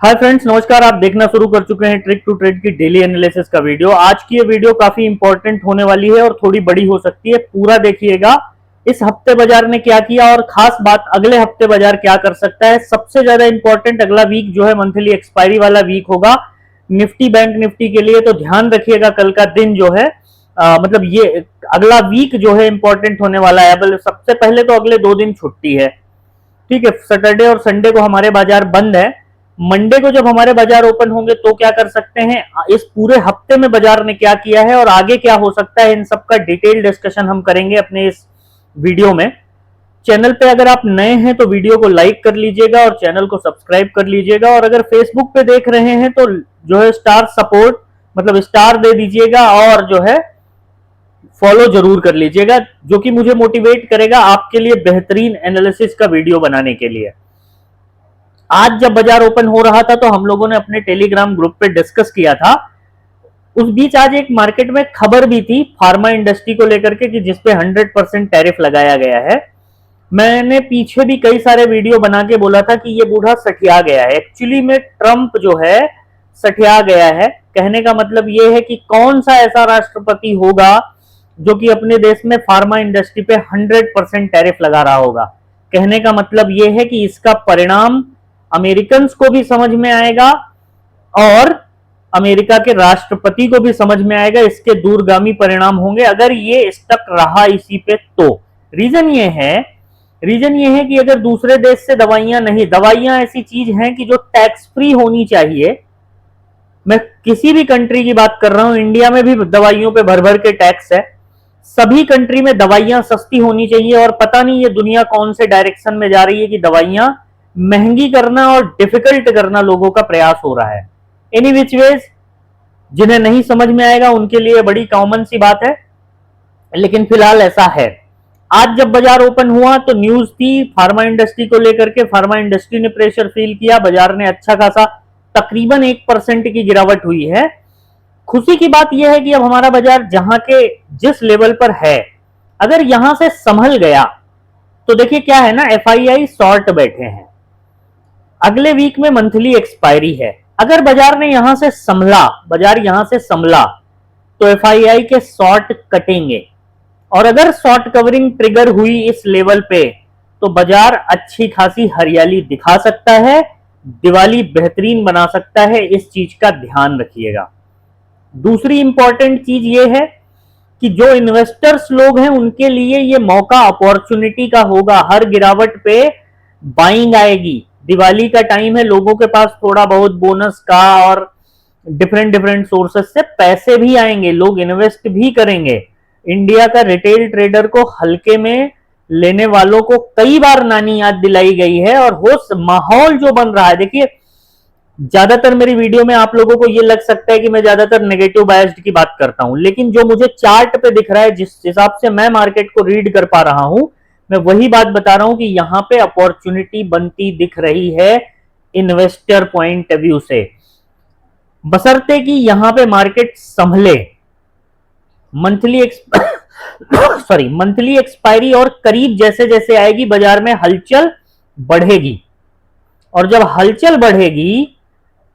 Hi friends, नमस्कार। आप देखना शुरू कर चुके हैं ट्रिक टू ट्रेड की डेली एनालिसिस का वीडियो। आज की ये वीडियो काफी इंपॉर्टेंट होने वाली है और थोड़ी बड़ी हो सकती है। पूरा देखिएगा इस हफ्ते बाजार ने क्या किया और खास बात अगले हफ्ते बाजार क्या कर सकता है। सबसे ज्यादा इंपॉर्टेंट अगला वीक जो है मंथली एक्सपायरी वाला वीक होगा निफ्टी बैंक निफ्टी के लिए, तो ध्यान रखिएगा कल का दिन जो है मतलब ये अगला वीक जो है इंपॉर्टेंट होने वाला है। सबसे पहले तो अगले 2 दिन छुट्टी है, ठीक है। सैटरडे और संडे को हमारे बाजार बंद है। मंडे को जब हमारे बाजार ओपन होंगे तो क्या कर सकते हैं, इस पूरे हफ्ते में बाजार ने क्या किया है और आगे क्या हो सकता है, इन सब का डिटेल डिस्कशन हम करेंगे अपने इस वीडियो में। चैनल पे अगर आप नए हैं तो वीडियो को लाइक कर लीजिएगा और चैनल को सब्सक्राइब कर लीजिएगा, और अगर फेसबुक पे देख रहे हैं तो जो है स्टार सपोर्ट मतलब स्टार दे दीजिएगा और जो है फॉलो जरूर कर लीजिएगा, जो कि मुझे मोटिवेट करेगा आपके लिए बेहतरीन एनालिसिस का वीडियो बनाने के लिए। आज जब बाजार ओपन हो रहा था तो हम लोगों ने अपने टेलीग्राम ग्रुप पे डिस्कस किया था। उस बीच आज एक मार्केट में खबर भी थी फार्मा इंडस्ट्री को लेकर के कि जिसपे 100% टैरिफ लगाया गया है। मैंने पीछे भी कई सारे वीडियो बना के बोला था कि ये बूढ़ा सठिया गया है। एक्चुअली में ट्रंप जो है सठिया गया है। कहने का मतलब ये है कि कौन सा ऐसा राष्ट्रपति होगा जो कि अपने देश में फार्मा इंडस्ट्री पे 100% टैरिफ लगा रहा होगा। कहने का मतलब ये है कि इसका परिणाम अमेरिकन को भी समझ में आएगा और अमेरिका के राष्ट्रपति को भी समझ में आएगा। इसके दूरगामी परिणाम होंगे अगर ये स्टक रहा इसी पे। तो रीजन ये है कि अगर दूसरे देश से दवाइयां ऐसी चीज हैं कि जो टैक्स फ्री होनी चाहिए। मैं किसी भी कंट्री की बात कर रहा हूं, इंडिया में भी दवाइयों पे भर भर के टैक्स है। सभी कंट्री में दवाइयां सस्ती होनी चाहिए और पता नहीं ये दुनिया कौन से डायरेक्शन में जा रही है कि दवाइयां महंगी करना और डिफिकल्ट करना लोगों का प्रयास हो रहा है। एनी विच वेज, जिन्हें नहीं समझ में आएगा उनके लिए बड़ी कॉमन सी बात है, लेकिन फिलहाल ऐसा है। आज जब बाजार ओपन हुआ तो न्यूज थी फार्मा इंडस्ट्री को लेकर के। फार्मा इंडस्ट्री ने प्रेशर फील किया, बाजार ने अच्छा खासा तकरीबन 1% की गिरावट हुई है। खुशी की बात यह है कि अब हमारा बाजार जहां के जिस लेवल पर है, अगर यहां से संभल गया तो देखिए क्या है ना, एफआईआई शॉर्ट बैठे हैं। अगले वीक में मंथली एक्सपायरी है। अगर बाजार यहां से संभला तो एफआईआई के शॉर्ट कटेंगे, और अगर शॉर्ट कवरिंग ट्रिगर हुई इस लेवल पे तो बाजार अच्छी खासी हरियाली दिखा सकता है, दिवाली बेहतरीन बना सकता है। इस चीज का ध्यान रखिएगा। दूसरी इंपॉर्टेंट चीज ये है कि जो इन्वेस्टर्स लोग हैं उनके लिए ये मौका अपॉर्चुनिटी का होगा। हर गिरावट पे बाइंग आएगी। दिवाली का टाइम है, लोगों के पास थोड़ा बहुत बोनस का और डिफरेंट सोर्सेस से पैसे भी आएंगे, लोग इन्वेस्ट भी करेंगे। इंडिया का रिटेल ट्रेडर को हल्के में लेने वालों को कई बार नानी याद दिलाई गई है, और वो माहौल जो बन रहा है, देखिए ज्यादातर मेरी वीडियो में आप लोगों को ये लग सकता है कि मैं ज्यादातर नेगेटिव बायस्ड की बात करता हूं, लेकिन जो मुझे चार्ट पे दिख रहा है, जिस हिसाब से मैं मार्केट को रीड कर पा रहा हूं, मैं वही बात बता रहा हूं कि यहां पे अपॉर्चुनिटी बनती दिख रही है इन्वेस्टर पॉइंट व्यू से, बशर्ते कि यहां पे मार्केट संभले। मंथली एक्सपायरी और करीब जैसे जैसे आएगी बाजार में हलचल बढ़ेगी, और जब हलचल बढ़ेगी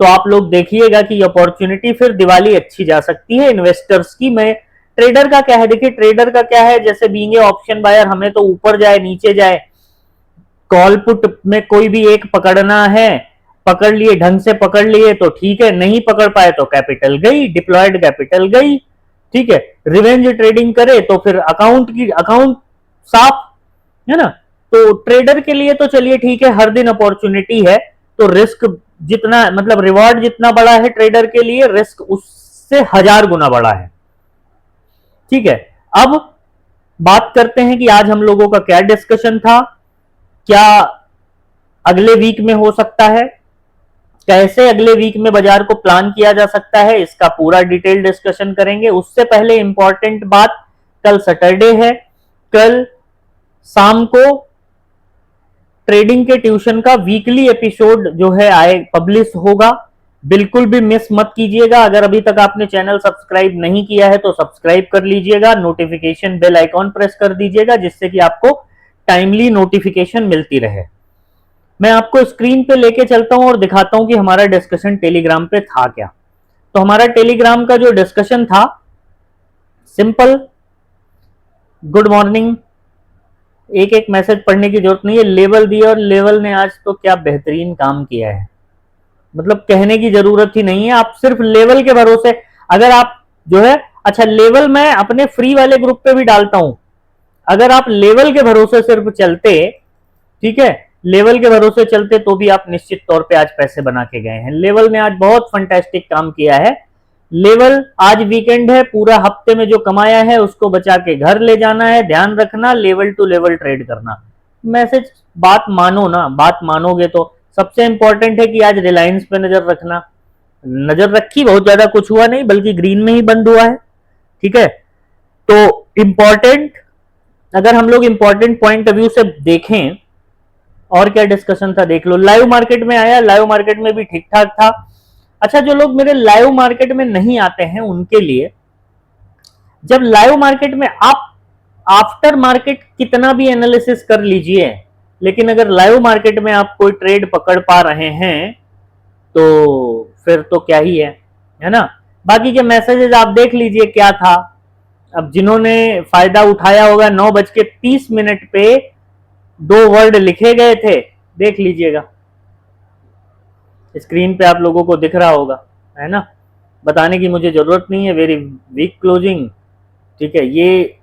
तो आप लोग देखिएगा कि अपॉर्चुनिटी फिर दिवाली अच्छी जा सकती है इन्वेस्टर्स की। मैं ट्रेडर का क्या है, देखिए ट्रेडर का क्या है, जैसे बीइंग ए ऑप्शन बायर हमें तो ऊपर जाए नीचे जाए, कॉल पुट में कोई भी एक पकड़ना है, पकड़ लिए ढंग से पकड़ लिए तो ठीक है, नहीं पकड़ पाए तो कैपिटल गई, डिप्लॉयड कैपिटल गई, ठीक है। रिवेंज ट्रेडिंग करे तो फिर अकाउंट साफ है ना। तो ट्रेडर के लिए तो चलिए ठीक है, हर दिन अपॉर्चुनिटी है, तो रिस्क जितना मतलब रिवॉर्ड जितना बड़ा है ट्रेडर के लिए, रिस्क उससे 1000 गुना बड़ा है, ठीक है। अब बात करते हैं कि आज हम लोगों का क्या डिस्कशन था, क्या अगले वीक में हो सकता है, कैसे अगले वीक में बाजार को प्लान किया जा सकता है, इसका पूरा डिटेल डिस्कशन करेंगे। उससे पहले इंपॉर्टेंट बात, कल सैटरडे है, कल शाम को ट्रेडिंग के ट्यूशन का वीकली एपिसोड जो है पब्लिश होगा, बिल्कुल भी मिस मत कीजिएगा। अगर अभी तक आपने चैनल सब्सक्राइब नहीं किया है तो सब्सक्राइब कर लीजिएगा, नोटिफिकेशन बेल आइकॉन प्रेस कर दीजिएगा, जिससे कि आपको टाइमली नोटिफिकेशन मिलती रहे। मैं आपको स्क्रीन पे लेके चलता हूं और दिखाता हूं कि हमारा डिस्कशन टेलीग्राम पे था क्या। तो हमारा टेलीग्राम का जो डिस्कशन था, सिंपल, गुड मॉर्निंग, एक एक मैसेज पढ़ने की जरूरत नहीं है, लेवल दिया और लेवल ने आज तो क्या बेहतरीन काम किया है, मतलब कहने की जरूरत ही नहीं है। आप सिर्फ लेवल के भरोसे, अगर आप जो है, अच्छा लेवल मैं अपने फ्री वाले ग्रुप पे भी डालता हूं, अगर आप लेवल के भरोसे सिर्फ चलते, ठीक है, लेवल के भरोसे चलते तो भी आप निश्चित तौर पे आज पैसे बना के गए हैं। लेवल ने आज बहुत फंटास्टिक काम किया है। लेवल, आज वीकेंड है, पूरा हफ्ते में जो कमाया है उसको बचा के घर ले जाना है, ध्यान रखना, लेवल टू लेवल ट्रेड करना। मैसेज, बात मानो ना, बात मानोगे तो सबसे इंपॉर्टेंट है कि आज रिलायंस पे नजर रखना। नजर रखी, बहुत ज्यादा कुछ हुआ नहीं, बल्कि ग्रीन में ही बंद हुआ है, ठीक है। तो इंपॉर्टेंट, अगर हम लोग इंपॉर्टेंट पॉइंट ऑफ व्यू से देखें, और क्या डिस्कशन था देख लो। लाइव मार्केट में आया, लाइव मार्केट में भी ठीक ठाक था। अच्छा, जो लोग मेरे लाइव मार्केट में नहीं आते हैं उनके लिए, जब लाइव मार्केट में आप आफ्टर मार्केट कितना भी एनालिसिस कर लीजिए, लेकिन अगर लाइव मार्केट में आप कोई ट्रेड पकड़ पा रहे हैं तो फिर तो क्या ही है ना। बाकी के मैसेजेस आप देख लीजिए क्या था। अब जिन्होंने फायदा उठाया होगा, 9:30 पे 2 वर्ड लिखे गए थे, देख लीजिएगा, स्क्रीन पे आप लोगों को दिख रहा होगा, है ना। बताने की मुझे जरूरत नहीं है, वेरी वीक क्लोजिंग, ठीक है। ये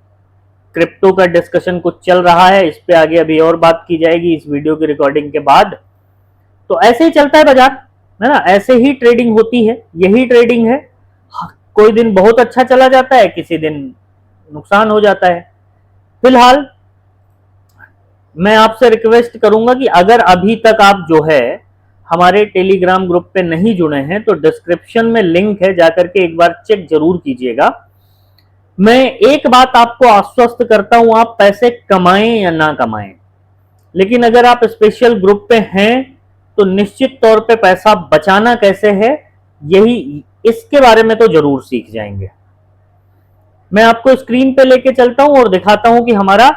क्रिप्टो का डिस्कशन कुछ चल रहा है, इस पे आगे अभी और बात की जाएगी इस वीडियो की रिकॉर्डिंग के बाद। तो ऐसे ही चलता है बाजार, है ना, ऐसे ही ट्रेडिंग होती है, यही ट्रेडिंग है। कोई दिन बहुत अच्छा चला जाता है, किसी दिन नुकसान हो जाता है। फिलहाल मैं आपसे रिक्वेस्ट करूंगा कि अगर अभी तक आप जो है हमारे टेलीग्राम ग्रुप पे नहीं जुड़े हैं तो डिस्क्रिप्शन में लिंक है, जाकर के एक बार चेक जरूर कीजिएगा। मैं एक बात आपको आश्वस्त करता हूं, आप पैसे कमाएं या ना कमाएं, लेकिन अगर आप स्पेशल ग्रुप पे हैं तो निश्चित तौर पे पैसा बचाना कैसे है, यही, इसके बारे में तो जरूर सीख जाएंगे। मैं आपको स्क्रीन पे लेके चलता हूं और दिखाता हूं कि हमारा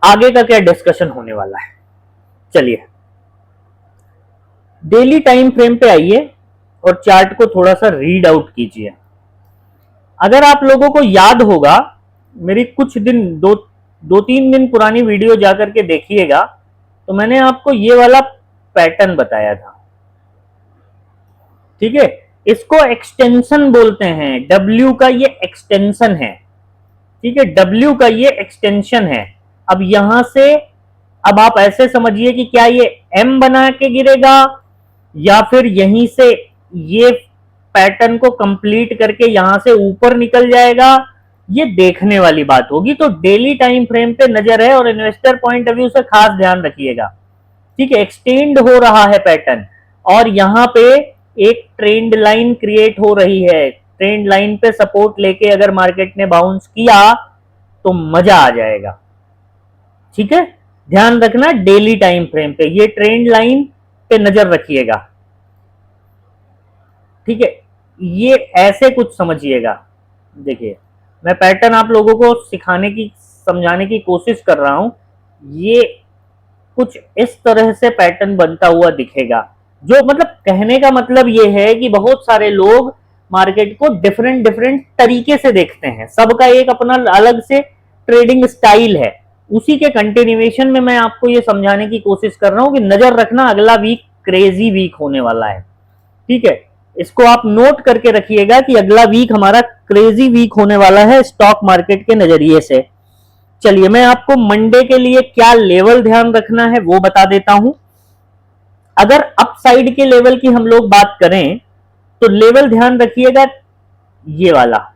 आगे का क्या डिस्कशन होने वाला है। चलिए, डेली टाइम फ्रेम पे आइए और चार्ट को थोड़ा सा रीड आउट कीजिए। अगर आप लोगों को याद होगा, मेरी कुछ दिन, 2-3 दिन पुरानी वीडियो जाकर के देखिएगा, तो मैंने आपको ये वाला पैटर्न बताया था, ठीक है। इसको एक्सटेंशन बोलते हैं, डब्ल्यू का ये एक्सटेंशन है, ठीक है, डब्ल्यू का ये एक्सटेंशन है। अब यहां से, अब आप ऐसे समझिए कि क्या ये एम बना के गिरेगा या फिर यहीं से ये पैटर्न को कंप्लीट करके यहां से ऊपर निकल जाएगा, ये देखने वाली बात होगी। तो डेली टाइम फ्रेम पे नजर है और इन्वेस्टर पॉइंट ऑफ व्यू से खास ध्यान रखिएगा, ठीक है। एक्सटेंड हो रहा है पैटर्न और यहां पे एक ट्रेंड लाइन क्रिएट हो रही है। ट्रेंड लाइन पे सपोर्ट लेके अगर मार्केट ने बाउंस किया तो मजा आ जाएगा, ठीक है। ध्यान रखना, डेली टाइम फ्रेम पे ये ट्रेंड लाइन पे नजर रखिएगा, ठीक है। ये ऐसे कुछ समझिएगा, देखिए मैं पैटर्न आप लोगों को सिखाने की, समझाने की कोशिश कर रहा हूं। ये कुछ इस तरह से पैटर्न बनता हुआ दिखेगा, जो मतलब कहने का मतलब ये है कि बहुत सारे लोग मार्केट को डिफरेंट डिफरेंट तरीके से देखते हैं, सबका एक अपना अलग से ट्रेडिंग स्टाइल है। उसी के कंटिन्यूएशन में मैं आपको ये समझाने की कोशिश कर रहा हूं कि नजर रखना, अगला वीक क्रेजी वीक होने वाला है, ठीक है। इसको आप नोट करके रखिएगा कि अगला वीक हमारा क्रेजी वीक होने वाला है स्टॉक मार्केट के नजरिए से। चलिए, मैं आपको मंडे के लिए क्या लेवल ध्यान रखना है वो बता देता हूं। अगर अपसाइड के लेवल की हम लोग बात करें तो लेवल ध्यान रखिएगा, ये वाला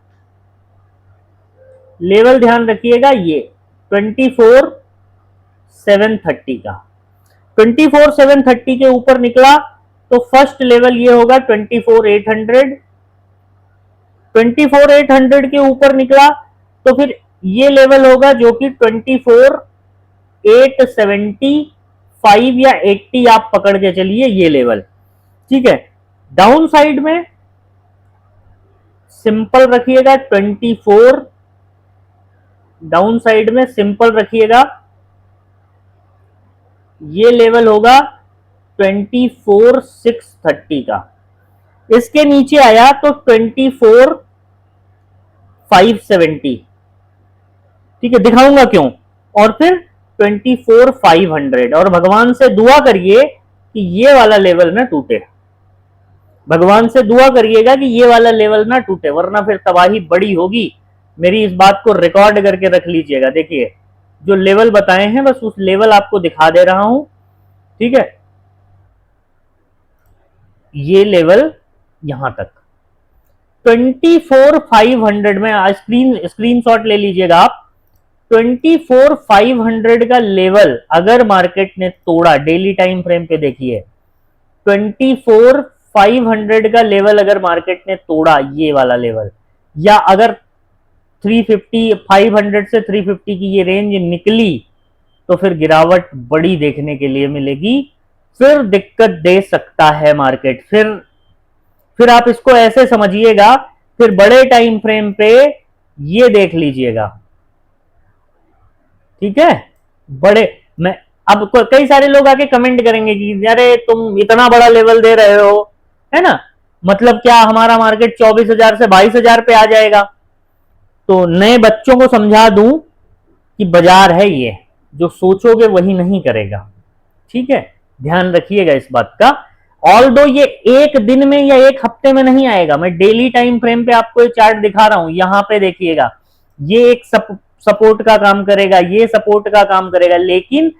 लेवल ध्यान रखिएगा, ये 24,730 का। 24,730 के ऊपर निकला तो फर्स्ट लेवल ये होगा 24,800। 24,800 के ऊपर निकला तो फिर ये लेवल होगा जो कि 24,875 या 80 आप पकड़ के चलिए, ये लेवल, ठीक है। डाउन साइड में सिंपल रखिएगा 24, डाउन साइड में सिंपल रखिएगा ये लेवल होगा 24,630 का। इसके नीचे आया तो 24,570, ठीक है, दिखाऊंगा क्यों। और फिर 24,500, और भगवान से दुआ करिए कि ये वाला लेवल ना टूटे। भगवान से दुआ करिएगा कि ये वाला लेवल ना टूटे, वरना फिर तबाही बड़ी होगी। मेरी इस बात को रिकॉर्ड करके रख लीजिएगा। देखिए जो लेवल बताए हैं बस उस लेवल आपको दिखा दे रहा हूं, ठीक है। ये लेवल यहां तक 24,500 में स्क्रीनशॉट ले लीजिएगा आप। 24,500 का लेवल अगर मार्केट ने तोड़ा, डेली टाइम फ्रेम पे देखिए, 24,500 का लेवल अगर मार्केट ने तोड़ा, ये वाला लेवल, या अगर 350 500 से 350 की ये रेंज निकली, तो फिर गिरावट बड़ी देखने के लिए मिलेगी। फिर दिक्कत दे सकता है मार्केट। फिर आप इसको ऐसे समझिएगा, फिर बड़े टाइम फ्रेम पे ये देख लीजिएगा, ठीक है। बड़े मैं अब कई सारे लोग आके कमेंट करेंगे कि अरे तुम इतना बड़ा लेवल दे रहे हो, है ना, मतलब क्या हमारा मार्केट 24,000 से 22,000 पे आ जाएगा। तो नए बच्चों को समझा दूं कि बाजार है ये, जो सोचोगे वही नहीं करेगा, ठीक है। ध्यान रखिएगा इस बात का। ऑल दो ये एक दिन में या एक हफ्ते में नहीं आएगा, मैं डेली टाइम फ्रेम पे आपको एक चार्ट दिखा रहा हूं, यहां पे देखिएगा, ये एक सपोर्ट का काम करेगा, ये सपोर्ट का काम करेगा। लेकिन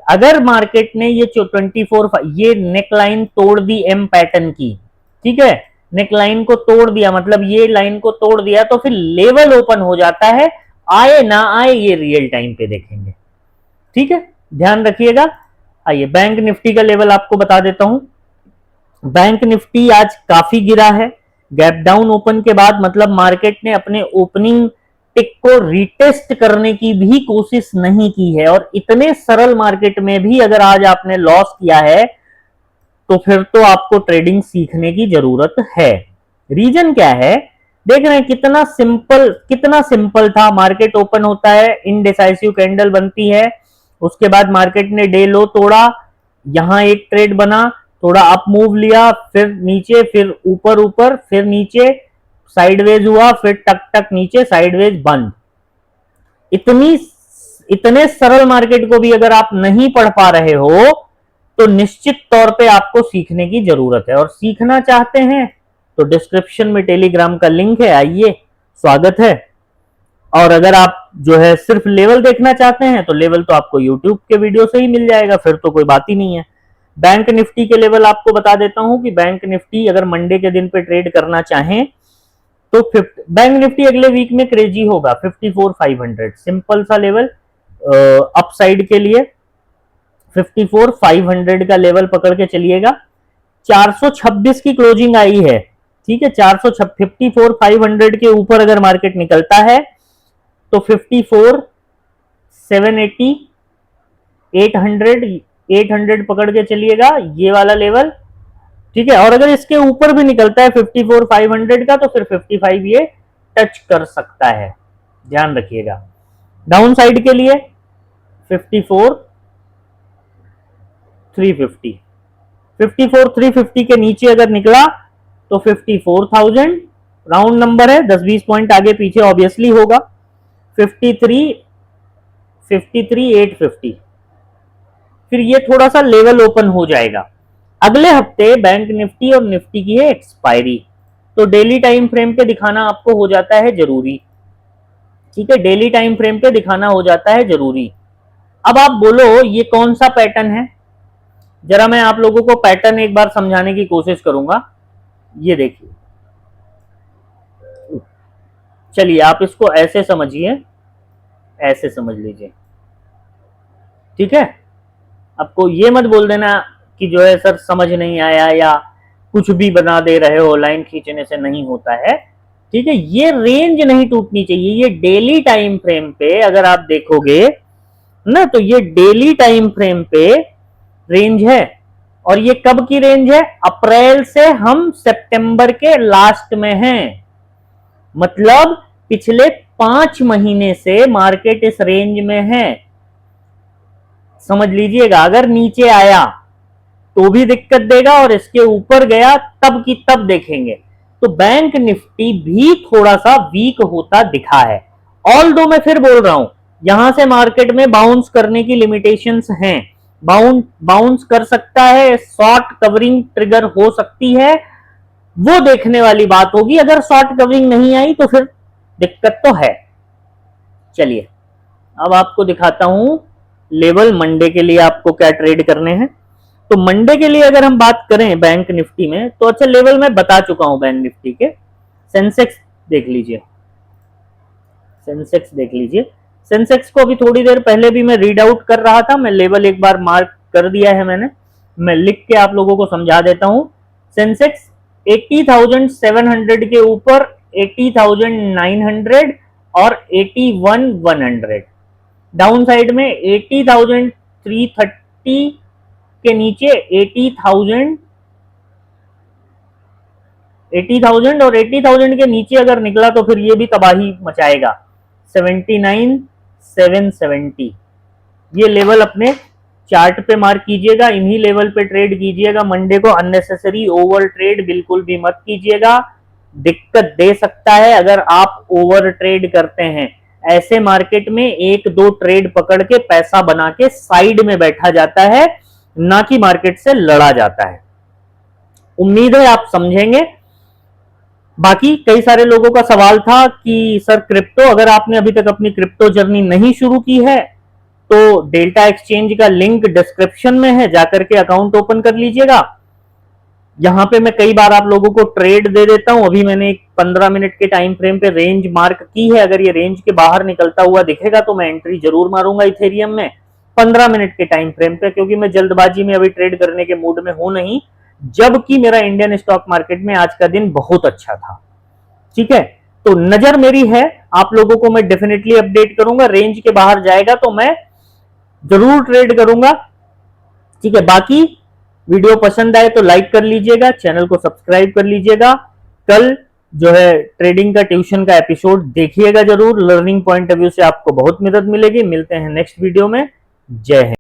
अगर मार्केट ने ये 24 ये नेकलाइन तोड़ दी एम पैटर्न की, ठीक है, नेकलाइन को तोड़ दिया, मतलब ये लाइन को तोड़ दिया, तो फिर लेवल ओपन हो जाता है। आए ना आए ये रियल टाइम पे देखेंगे, ठीक है, ध्यान रखिएगा। आइए बैंक निफ्टी का लेवल आपको बता देता हूं। बैंक निफ्टी आज काफी गिरा है गैप डाउन ओपन के बाद, मतलब मार्केट ने अपने ओपनिंग टिक को रिटेस्ट करने की भी कोशिश नहीं की है। और इतने सरल मार्केट में भी अगर आज आपने लॉस किया है, तो फिर तो आपको ट्रेडिंग सीखने की जरूरत है। रीजन क्या है, देख रहे हैं कितना सिंपल था। मार्केट ओपन होता है, इनडिसाइसिव कैंडल बनती है, उसके बाद मार्केट ने डे लो तोड़ा, यहां एक ट्रेड बना, थोड़ा अप मूव लिया, फिर नीचे, फिर ऊपर ऊपर, फिर नीचे, साइडवेज हुआ, फिर टक टक नीचे, साइडवेज बंद। इतने सरल मार्केट को भी अगर आप नहीं पढ़ पा रहे हो, तो निश्चित तौर पे आपको सीखने की जरूरत है। और सीखना चाहते हैं तो डिस्क्रिप्शन में टेलीग्राम का लिंक है, आइए, स्वागत है। और अगर आप जो है सिर्फ लेवल देखना चाहते हैं, तो लेवल तो आपको यूट्यूब के वीडियो से ही मिल जाएगा, फिर तो कोई बात ही नहीं है। बैंक निफ्टी के लेवल आपको बता देता हूं कि बैंक निफ्टी अगर मंडे के दिन पे ट्रेड करना चाहें तो बैंक निफ्टी अगले वीक में क्रेजी होगा 54,500, सिंपल सा लेवल अपसाइड के लिए 54,500 का लेवल पकड़ के चलिएगा। 426 की क्लोजिंग आई है, ठीक है, 54,500 के ऊपर अगर मार्केट निकलता है तो 54,780 800 पकड़ के चलिएगा, ये वाला लेवल, ठीक है। और अगर इसके ऊपर भी निकलता है 54,500 का, तो फिर 55 ये टच कर सकता है, ध्यान रखिएगा। डाउन साइड के लिए 54,350, 54,350 के नीचे अगर निकला तो 54,000, राउंड नंबर है, 10-20 पॉइंट आगे पीछे ऑब्वियसली होगा। 53,850, फिर ये थोड़ा सा लेवल ओपन हो जाएगा। अगले हफ्ते बैंक निफ्टी और निफ्टी की है एक्सपायरी, तो डेली टाइम फ्रेम पे दिखाना आपको हो जाता है जरूरी, ठीक है, डेली टाइम फ्रेम पे दिखाना हो जाता है जरूरी। अब आप बोलो ये कौन सा पैटर्न है, जरा मैं आप लोगों को पैटर्न एक बार समझाने की कोशिश करूंगा। ये देखिए, चलिए आप इसको ऐसे समझिए, ऐसे समझ लीजिए, ठीक है। आपको ये मत बोल देना कि जो है सर समझ नहीं आया या कुछ भी बना दे रहे हो, लाइन खींचने से नहीं होता है, ठीक है। ये रेंज नहीं टूटनी चाहिए। ये डेली टाइम फ्रेम पे अगर आप देखोगे ना, तो ये डेली टाइम फ्रेम पे रेंज है। और ये कब की रेंज है, अप्रैल से हम सितंबर के लास्ट में हैं, मतलब पिछले 5 महीने से मार्केट इस रेंज में है। समझ लीजिएगा, अगर नीचे आया तो भी दिक्कत देगा और इसके ऊपर गया तब की तब देखेंगे। तो बैंक निफ्टी भी थोड़ा सा वीक होता दिखा है। ऑल दो मैं फिर बोल रहा हूं, यहां से मार्केट में बाउंस करने की लिमिटेशंस हैं, बाउंस कर सकता है, शॉर्ट कवरिंग ट्रिगर हो सकती है, वो देखने वाली बात होगी। अगर शॉर्ट कवरिंग नहीं आई तो फिर दिक्कत तो है। चलिए अब आपको दिखाता हूं लेवल मंडे के लिए आपको क्या ट्रेड करने हैं। तो मंडे के लिए अगर हम बात करें बैंक निफ्टी में, तो अच्छा लेवल मैं बता चुका हूं बैंक निफ्टी के। सेंसेक्स देख लीजिए, सेंसेक्स देख लीजिए। सेंसेक्स को अभी थोड़ी देर पहले भी मैं रीड आउट कर रहा था, मैं लेवल एक बार मार्क कर दिया है मैंने, मैं लिख के आप लोगों को समझा देता हूं। सेंसेक्स 80,700 के ऊपर 80,900 और 81,100, डाउन साइड में 80,330 के नीचे 80,000 और 80,000 के नीचे अगर निकला तो फिर ये भी तबाही मचाएगा। 79,770 ये लेवल अपने चार्ट पे मार्क कीजिएगा, इन्हीं लेवल पे ट्रेड कीजिएगा मंडे को। अननेसेसरी ओवर ट्रेड बिल्कुल भी मत कीजिएगा, दिक्कत दे सकता है अगर आप ओवर ट्रेड करते हैं। ऐसे मार्केट में एक दो ट्रेड पकड़ के पैसा बना के साइड में बैठा जाता है, ना कि मार्केट से लड़ा जाता है। उम्मीद है आप समझेंगे। बाकी कई सारे लोगों का सवाल था कि सर क्रिप्टो, अगर आपने अभी तक अपनी क्रिप्टो जर्नी नहीं शुरू की है तो डेल्टा एक्सचेंज का लिंक डिस्क्रिप्शन में है, जाकर के अकाउंट ओपन कर लीजिएगा। यहां पे मैं कई बार आप लोगों को ट्रेड दे देता हूं। अभी मैंने एक 15 मिनट के टाइम फ्रेम पे रेंज मार्क की है, अगर ये रेंज के बाहर निकलता हुआ दिखेगा तो मैं एंट्री जरूर मारूंगा इथेरियम में 15 मिनट के टाइम फ्रेम पे, क्योंकि मैं जल्दबाजी में अभी ट्रेड करने के मूड में हूं नहीं, जबकि मेरा इंडियन स्टॉक मार्केट में आज का दिन बहुत अच्छा था। ठीक है, तो नजर मेरी है, आप लोगों को मैं डेफिनेटली अपडेट करूंगा। रेंज के बाहर जाएगा तो मैं जरूर ट्रेड करूंगा। ठीक है, बाकी वीडियो पसंद आए तो लाइक कर लीजिएगा, चैनल को सब्सक्राइब कर लीजिएगा। कल जो है ट्रेडिंग का ट्यूशन का एपिसोड देखिएगा जरूर, लर्निंग पॉइंट ऑफ व्यू से आपको बहुत मदद मिलेगी। मिलते हैं नेक्स्ट वीडियो में। जय हिंद।